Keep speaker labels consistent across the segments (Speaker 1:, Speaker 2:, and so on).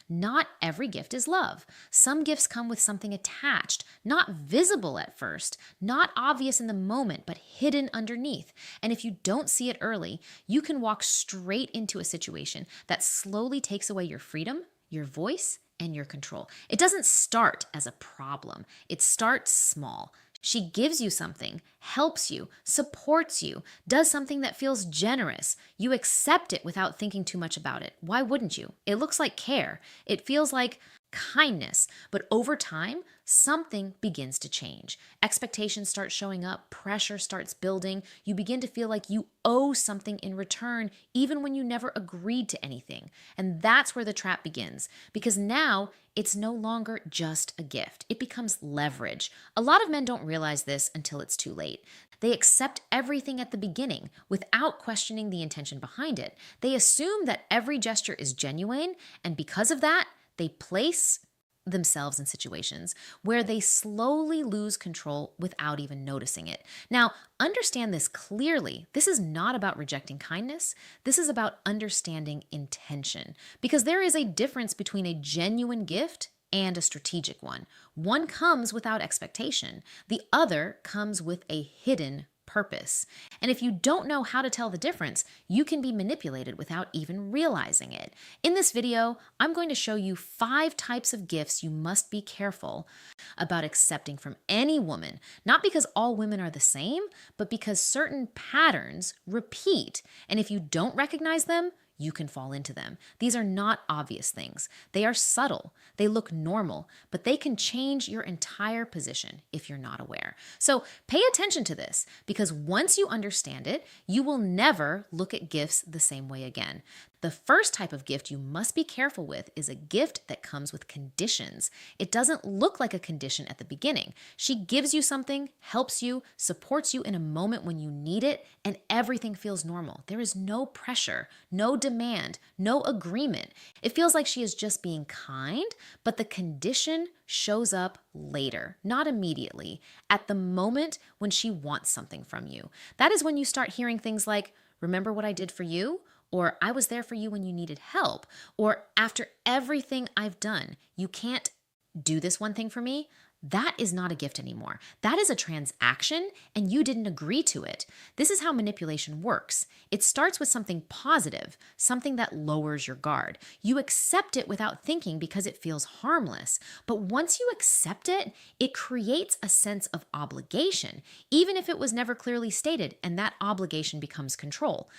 Speaker 1: Not every gift is love. Some gifts come with something attached, not visible at first, not obvious in the moment, but hidden underneath. And if you don't see it early, you can walk straight into a situation that slowly takes away your freedom, your voice, and your control. It doesn't start as a problem, it starts small. She gives you something, helps you, supports you, does something that feels generous. You accept it without thinking too much about it. Why wouldn't you? It looks like care. It feels like kindness. But over time, something begins to change. Expectations start showing up, pressure starts building. You begin to feel like you owe something in return, even when you never agreed to anything. And that's where the trap begins, because now it's no longer just a gift. It becomes leverage. A lot of men don't realize this until it's too late. They accept everything at the beginning without questioning the intention behind it. They assume that every gesture is genuine, and because of that, they place themselves in situations where they slowly lose control without even noticing it. Now, understand this clearly. This is not about rejecting kindness. This is about understanding intention, because there is a difference between a genuine gift and a strategic one. One comes without expectation. The other comes with a hidden purpose. And if you don't know how to tell the difference, you can be manipulated without even realizing it. In this video, I'm going to show you 5 types of gifts you must be careful about accepting from any woman, not because all women are the same, but because certain patterns repeat. And if you don't recognize them, you can fall into them. These are not obvious things. They are subtle. They look normal, but they can change your entire position if you're not aware. So pay attention to this, because once you understand it, you will never look at gifts the same way again. The first type of gift you must be careful with is a gift that comes with conditions. It doesn't look like a condition at the beginning. She gives you something, helps you, supports you in a moment when you need it, and everything feels normal. There is no pressure, no demand, no agreement. It feels like she is just being kind, but the condition shows up later, not immediately, at the moment when she wants something from you. That is when you start hearing things like, "Remember what I did for you?" Or "I was there for you when you needed help," or "After everything I've done, you can't do this one thing for me." That is not a gift anymore. That is a transaction, and you didn't agree to it. This is how manipulation works. It starts with something positive, something that lowers your guard. You accept it without thinking because it feels harmless. But once you accept it, it creates a sense of obligation, even if it was never clearly stated, and that obligation becomes control.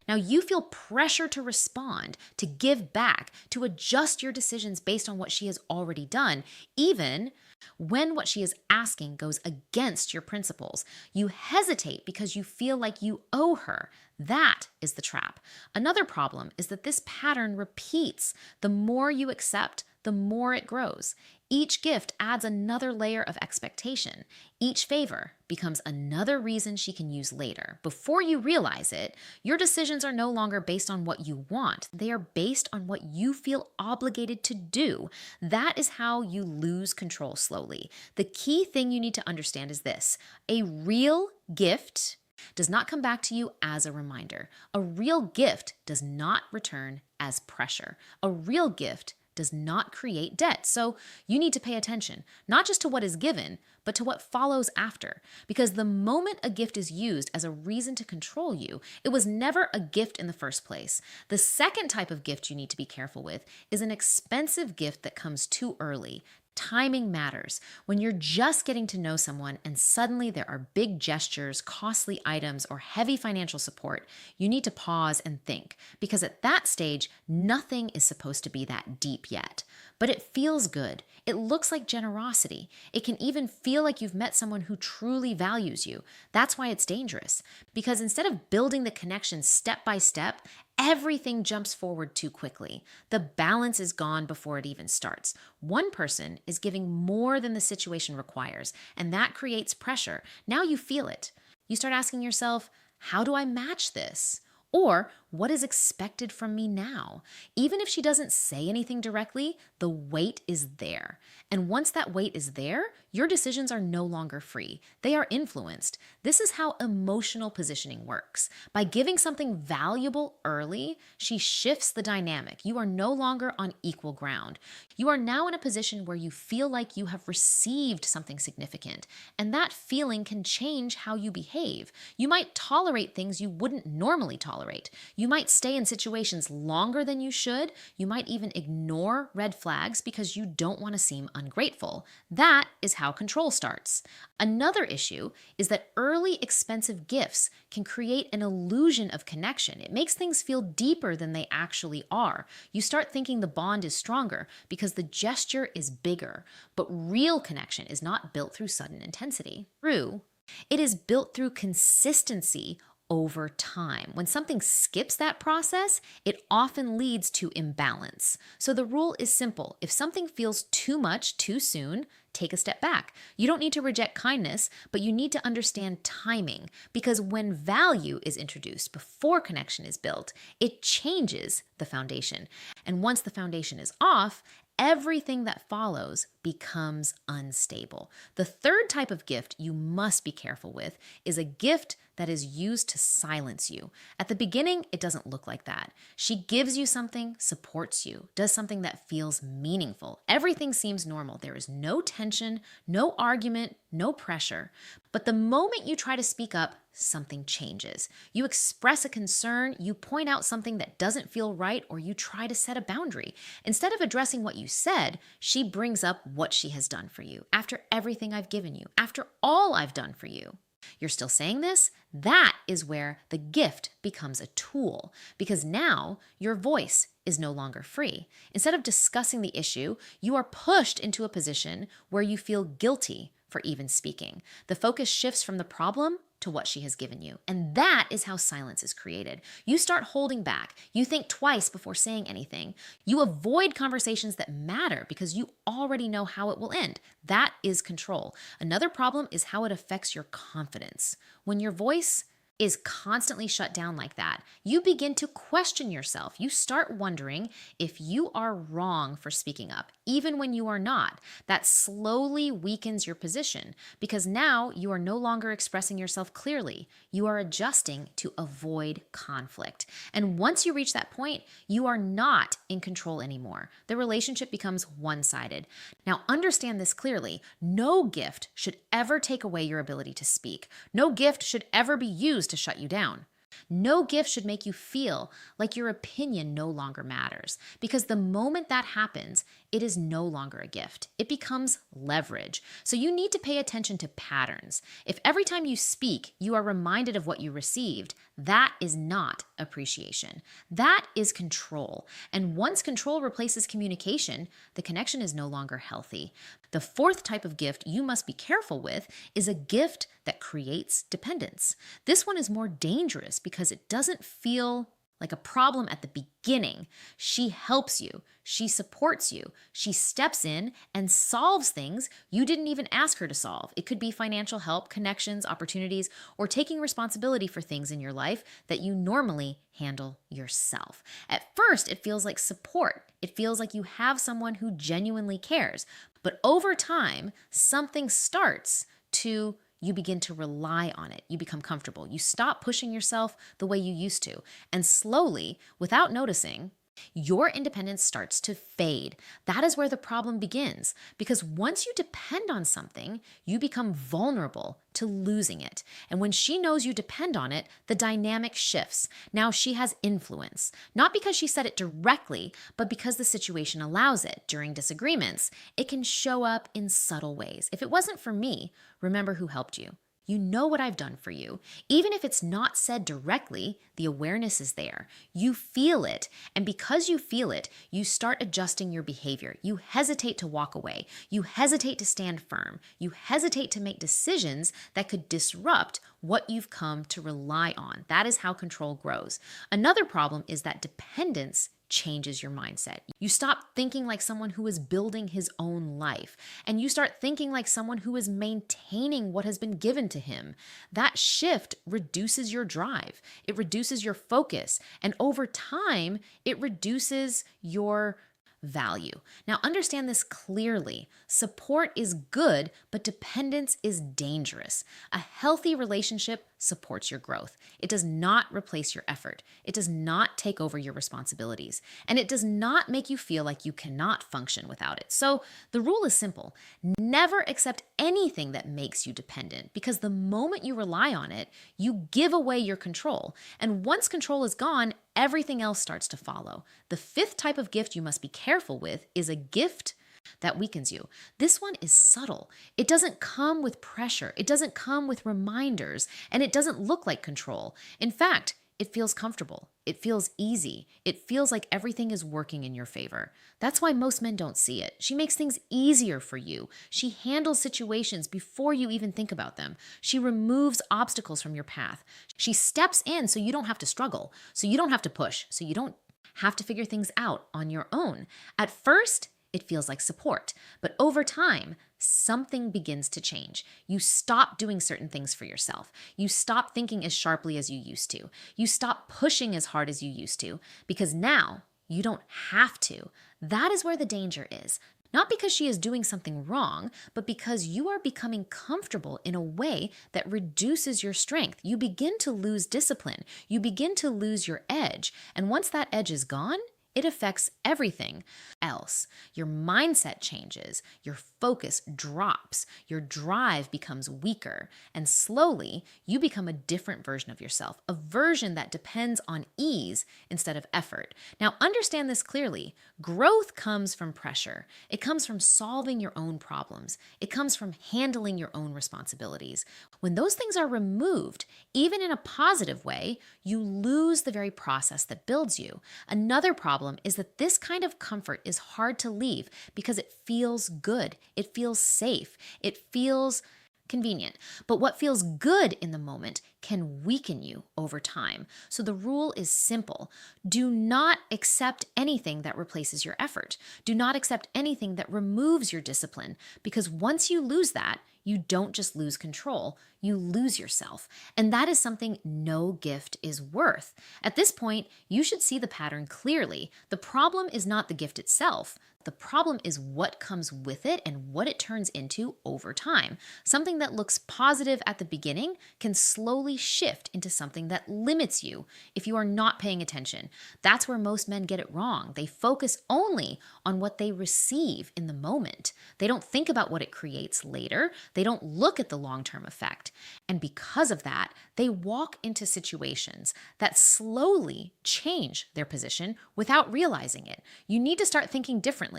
Speaker 1: Now you feel pressure to respond, to give back, to adjust your decisions based on what she has already done, even when what she is asking goes against your principles. You hesitate because you feel like you owe her. That is the trap. Another problem is that this pattern repeats. The more you accept, the more it grows. Each gift adds another layer of expectation. Each favor becomes another reason she can use later. Before you realize it, your decisions are no longer based on what you want. They are based on what you feel obligated to do. That is how you lose control slowly. The key thing you need to understand is this: a real gift does not come back to you as a reminder. A real gift does not return as pressure. A real gift does not create debt. So you need to pay attention, not just to what is given, but to what follows after. Because the moment a gift is used as a reason to control you, it was never a gift in the first place. The second type of gift you need to be careful with is an expensive gift that comes too early. Timing matters. When you're just getting to know someone and suddenly there are big gestures, costly items, or heavy financial support, you need to pause and think, because at that stage, nothing is supposed to be that deep yet. But it feels good. It looks like generosity. It can even feel like you've met someone who truly values you. That's why it's dangerous, because instead of building the connection step by step, everything jumps forward too quickly. The balance is gone before it even starts. One person is giving more than the situation requires, and that creates pressure. Now you feel it. You start asking yourself, how do I match this? Or what is expected from me now? Even if she doesn't say anything directly, the weight is there. And once that weight is there, your decisions are no longer free. They are influenced. This is how emotional positioning works. By giving something valuable early, she shifts the dynamic. You are no longer on equal ground. You are now in a position where you feel like you have received something significant, and that feeling can change how you behave. You might tolerate things you wouldn't normally tolerate. You might stay in situations longer than you should. You might even ignore red flags because you don't want to seem ungrateful. That is how control starts. Another issue is that early expensive gifts can create an illusion of connection. It makes things feel deeper than they actually are. You start thinking the bond is stronger because the gesture is bigger. But real connection is not built through sudden intensity. True, it is built through consistency over time. When something skips that process, it often leads to imbalance. So the rule is simple. If something feels too much too soon, take a step back. You don't need to reject kindness, but you need to understand timing, because when value is introduced before connection is built, it changes the foundation. And once the foundation is off, everything that follows becomes unstable. The third type of gift you must be careful with is a gift that is used to silence you. At the beginning, it doesn't look like that. She gives you something, supports you, does something that feels meaningful. Everything seems normal. There is no tension, no argument, no pressure. But the moment you try to speak up, something changes. You express a concern, you point out something that doesn't feel right, or you try to set a boundary. Instead of addressing what you said, she brings up what she has done for you. After everything I've given you, after all I've done for you. You're still saying this? That is where the gift becomes a tool, because now your voice is no longer free. Instead of discussing the issue, you are pushed into a position where you feel guilty for even speaking. The focus shifts from the problem to what she has given you. And that is how silence is created. You start holding back. You think twice before saying anything. You avoid conversations that matter because you already know how it will end. That is control. Another problem is how it affects your confidence. When your voice is constantly shut down like that, you begin to question yourself. You start wondering if you are wrong for speaking up, even when you are not. That slowly weakens your position because now you are no longer expressing yourself clearly. You are adjusting to avoid conflict. And once you reach that point, you are not in control anymore. The relationship becomes one-sided. Now, understand this clearly. No gift should ever take away your ability to speak. No gift should ever be used to shut you down. No gift should make you feel like your opinion no longer matters, because the moment that happens, it is no longer a gift. It becomes leverage. So you need to pay attention to patterns. If every time you speak, you are reminded of what you received, that is not appreciation. That is control. And once control replaces communication, the connection is no longer healthy. The fourth type of gift you must be careful with is a gift that creates dependence. This one is more dangerous because it doesn't feel like a problem at the beginning. She helps you. She supports you. She steps in and solves things you didn't even ask her to solve. It could be financial help, connections, opportunities, or taking responsibility for things in your life that you normally handle yourself. At first, it feels like support. It feels like you have someone who genuinely cares. But over time, something starts to you begin to rely on it. You become comfortable. You stop pushing yourself the way you used to. And slowly, without noticing, your independence starts to fade. That is where the problem begins, because once you depend on something, you become vulnerable to losing it. And when she knows you depend on it, the dynamic shifts. Now she has influence, not because she said it directly, but because the situation allows it. During disagreements, it can show up in subtle ways. If it wasn't for me, remember who helped you. You know what I've done for you. Even if it's not said directly, the awareness is there. You feel it. And because you feel it, you start adjusting your behavior. You hesitate to walk away. You hesitate to stand firm. You hesitate to make decisions that could disrupt what you've come to rely on. That is how control grows. Another problem is that dependence changes your mindset. You stop thinking like someone who is building his own life, and you start thinking like someone who is maintaining what has been given to him. That shift reduces your drive, it reduces your focus, and over time, it reduces your value. Now, understand this clearly. Support is good, but dependence is dangerous. A healthy relationship supports your growth. It does not replace your effort. It does not take over your responsibilities. And it does not make you feel like you cannot function without it. So the rule is simple. Never accept anything that makes you dependent, because the moment you rely on it, you give away your control. And once control is gone, everything else starts to follow. The fifth type of gift you must be careful with is a gift that weakens you. This one is subtle. It doesn't come with pressure. It doesn't come with reminders, and it doesn't look like control. In fact, it feels comfortable. It feels easy. It feels like everything is working in your favor. That's why most men don't see it. She makes things easier for you. She handles situations before you even think about them. She removes obstacles from your path. She steps in so you don't have to struggle, so you don't have to push, so you don't have to figure things out on your own. At first, it feels like support, but over time, something begins to change. You stop doing certain things for yourself. You stop thinking as sharply as you used to. You stop pushing as hard as you used to, because now you don't have to. That is where the danger is. Not because she is doing something wrong, but because you are becoming comfortable in a way that reduces your strength. You begin to lose discipline. You begin to lose your edge. And once that edge is gone, it affects everything else. Your mindset changes, your focus drops, your drive becomes weaker, and slowly you become a different version of yourself, a version that depends on ease instead of effort. Now, understand this clearly. Growth comes from pressure. It comes from solving your own problems. It comes from handling your own responsibilities. When those things are removed, even in a positive way, you lose the very process that builds you. Another problem is that this kind of comfort is hard to leave because it feels good. It feels safe. It feels convenient. But what feels good in the moment can weaken you over time. So the rule is simple. Do not accept anything that replaces your effort. Do not accept anything that removes your discipline, because once you lose that, you don't just lose control, you lose yourself. And that is something no gift is worth. At this point, you should see the pattern clearly. The problem is not the gift itself. The problem is what comes with it and what it turns into over time. Something that looks positive at the beginning can slowly shift into something that limits you if you are not paying attention. That's where most men get it wrong. They focus only on what they receive in the moment. They don't think about what it creates later. They don't look at the long-term effect. And because of that, they walk into situations that slowly change their position without realizing it. You need to start thinking differently.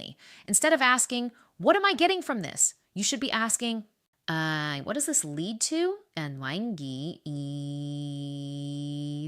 Speaker 1: Instead of asking, what am I getting from this? You should be asking, what does this lead to? And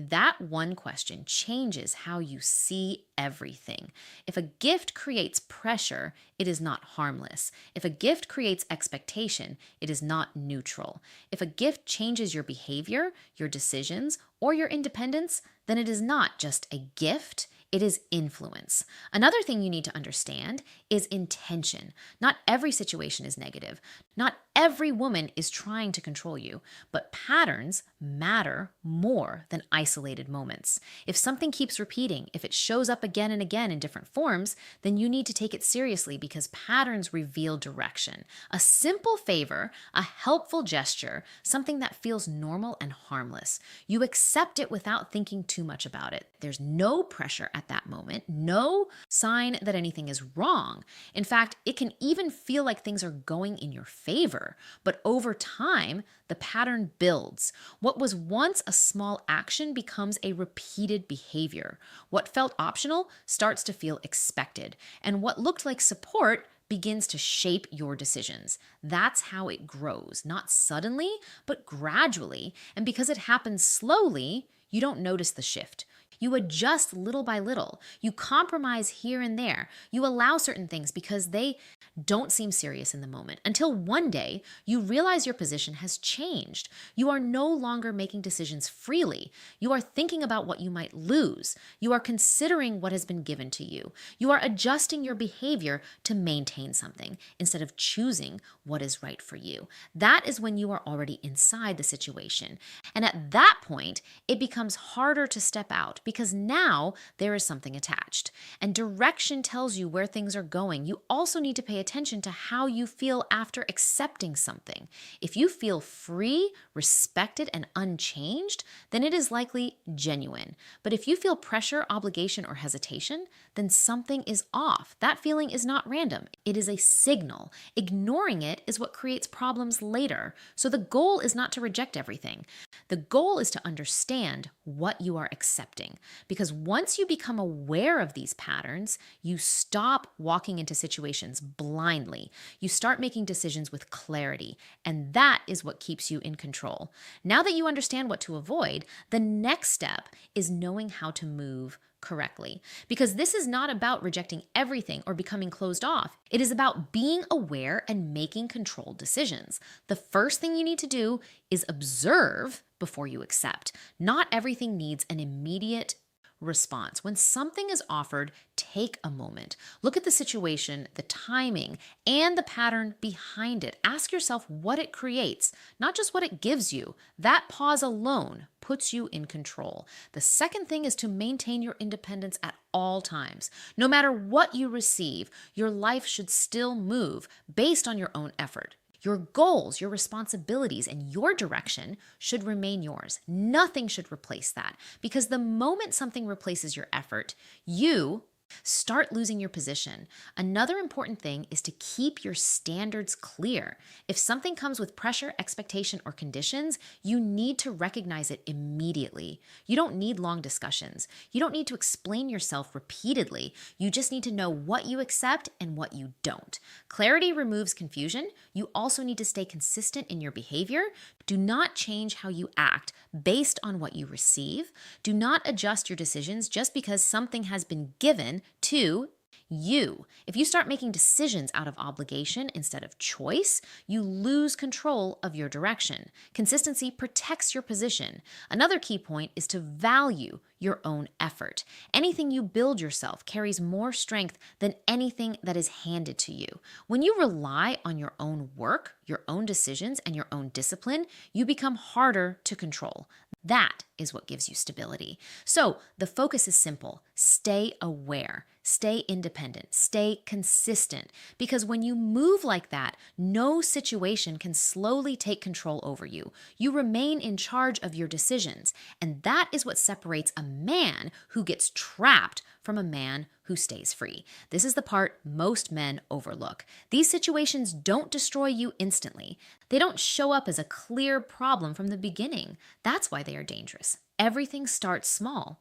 Speaker 1: that one question changes how you see everything. If a gift creates pressure, it is not harmless. If a gift creates expectation, it is not neutral. If a gift changes your behavior, your decisions, or your independence, then it is not just a gift. It is influence. Another thing you need to understand is intention. Not every situation is negative. Not every woman is trying to control you, but patterns matter more than isolated moments. If something keeps repeating, if it shows up again and again in different forms, then you need to take it seriously, because patterns reveal direction. A simple favor, a helpful gesture, something that feels normal and harmless. You accept it without thinking too much about it. There's no pressure at that moment, no sign that anything is wrong. In fact, it can even feel like things are going in your favor. But over time, the pattern builds. What was once a small action becomes a repeated behavior. What felt optional starts to feel expected. And what looked like support begins to shape your decisions. That's how it grows, not suddenly, but gradually. And because it happens slowly, you don't notice the shift. You adjust little by little. You compromise here and there. You allow certain things because they don't seem serious in the moment until one day you realize your position has changed. You are no longer making decisions freely. You are thinking about what you might lose. You are considering what has been given to you. You are adjusting your behavior to maintain something instead of choosing what is right for you. That is when you are already inside the situation. And at that point, it becomes harder to step out because now there is something attached. And direction tells you where things are going. You also need to pay attention to how you feel after accepting something. If you feel free, respected, and unchanged, then it is likely genuine. But if you feel pressure, obligation, or hesitation, then something is off. That feeling is not random. It is a signal. Ignoring it is what creates problems later. So the goal is not to reject everything. The goal is to understand what you are accepting. Because once you become aware of these patterns, you stop walking into situations blindly. You start making decisions with clarity, and that is what keeps you in control. Now that you understand what to avoid, the next step is knowing how to move correctly. Because this is not about rejecting everything or becoming closed off. It is about being aware and making controlled decisions. The first thing you need to do is observe before you accept. Not everything needs an immediate response. When something is offered, take a moment. Look at the situation, the timing, and the pattern behind it. Ask yourself what it creates, not just what it gives you. That pause alone puts you in control. The second thing is to maintain your independence at all times. No matter what you receive, your life should still move based on your own effort. Your goals, your responsibilities, and your direction should remain yours. Nothing should replace that, because the moment something replaces your effort, you start losing your position. Another important thing is to keep your standards clear. If something comes with pressure, expectation, or conditions, you need to recognize it immediately. You don't need long discussions. You don't need to explain yourself repeatedly. You just need to know what you accept and what you don't. Clarity removes confusion. You also need to stay consistent in your behavior. Do not change how you act based on what you receive. Do not adjust your decisions just because something has been given to you. If you start making decisions out of obligation instead of choice, you lose control of your direction. Consistency protects your position. Another key point is to value your own effort. Anything you build yourself carries more strength than anything that is handed to you. When you rely on your own work, your own decisions, and your own discipline, you become harder to control. That is what gives you stability. So the focus is simple. Stay aware, stay independent, stay consistent. Because when you move like that, no situation can slowly take control over you. You remain in charge of your decisions. And that is what separates a man who gets trapped from a man who stays free. This is the part most men overlook. These situations don't destroy you instantly. They don't show up as a clear problem from the beginning. That's why they are dangerous. Everything starts small.